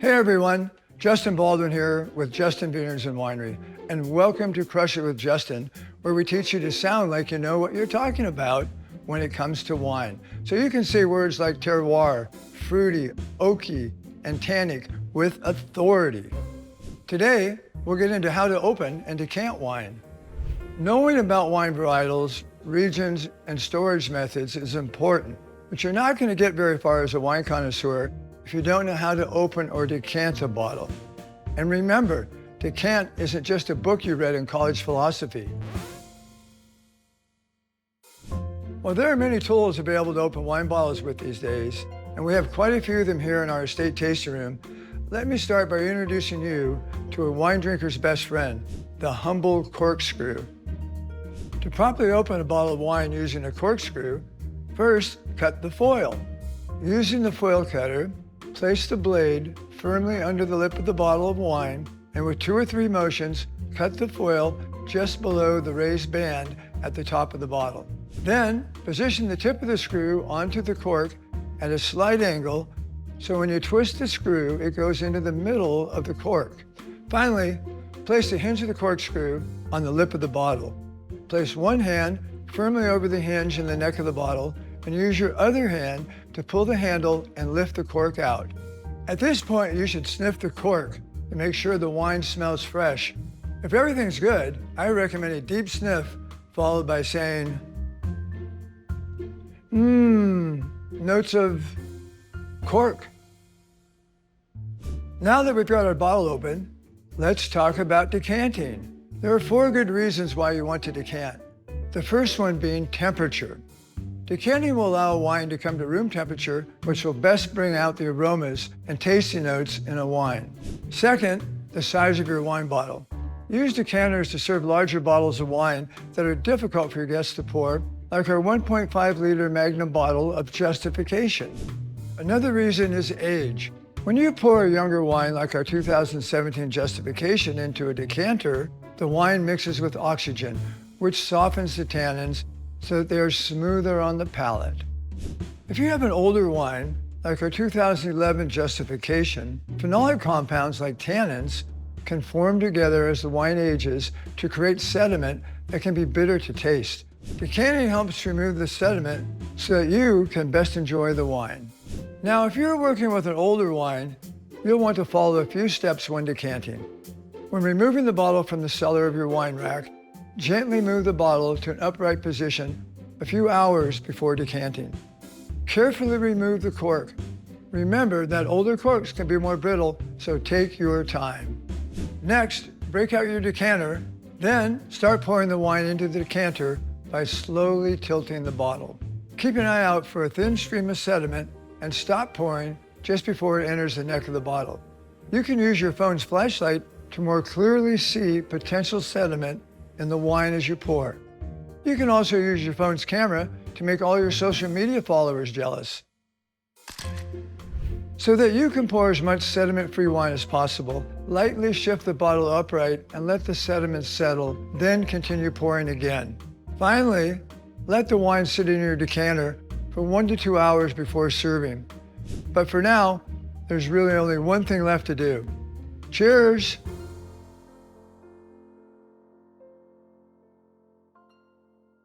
Hey everyone, Justin Baldwin here with Justin Vineyards and Winery, and welcome to Crush It with Justin, where we teach you to sound like you know what you're talking about when it comes to wine. So you can say words like terroir, fruity, oaky, and tannic with authority. Today, we'll get into how to open and decant wine. Knowing about wine varietals, regions, and storage methods is important, but you're not going to get very far as a wine connoisseur if you don't know how to open or decant a bottle. And remember, decant isn't just a book you read in college philosophy. Well, there are many tools available to open wine bottles with these days, and we have quite a few of them here in our estate tasting room. Let me start by introducing you to a wine drinker's best friend, the humble corkscrew. To properly open a bottle of wine using a corkscrew, first cut the foil. Using the foil cutter, place the blade firmly under the lip of the bottle of wine, and with 2 or 3 motions, cut the foil just below the raised band at the top of the bottle. Then, position the tip of the screw onto the cork at a slight angle, so when you twist the screw, it goes into the middle of the cork. Finally, place the hinge of the corkscrew on the lip of the bottle. Place one hand firmly over the hinge in the neck of the bottle, and use your other hand to pull the handle and lift the cork out. At this point, you should sniff the cork to make sure the wine smells fresh. If everything's good, I recommend a deep sniff followed by saying, notes of cork. Now that we've got our bottle open, let's talk about decanting. There are 4 good reasons why you want to decant. The first one being temperature. Decanting will allow wine to come to room temperature, which will best bring out the aromas and tasty notes in a wine. Second, the size of your wine bottle. Use decanters to serve larger bottles of wine that are difficult for your guests to pour, like our 1.5-liter Magnum bottle of Justification. Another reason is age. When you pour a younger wine like our 2017 Justification into a decanter, the wine mixes with oxygen, which softens the tannins so that they are smoother on the palate. If you have an older wine, like our 2011 Justification, phenolic compounds like tannins can form together as the wine ages to create sediment that can be bitter to taste. Decanting helps remove the sediment so that you can best enjoy the wine. Now, if you're working with an older wine, you'll want to follow a few steps when decanting. When removing the bottle from the cellar of your wine rack, gently move the bottle to an upright position a few hours before decanting. Carefully remove the cork. Remember that older corks can be more brittle, so take your time. Next, break out your decanter, then start pouring the wine into the decanter by slowly tilting the bottle. Keep an eye out for a thin stream of sediment and stop pouring just before it enters the neck of the bottle. You can use your phone's flashlight to more clearly see potential sediment in the wine as you pour. You can also use your phone's camera to make all your social media followers jealous. So that you can pour as much sediment-free wine as possible, lightly shift the bottle upright and let the sediment settle, then continue pouring again. Finally, let the wine sit in your decanter for 1 to 2 hours before serving. But for now, there's really only one thing left to do. Cheers!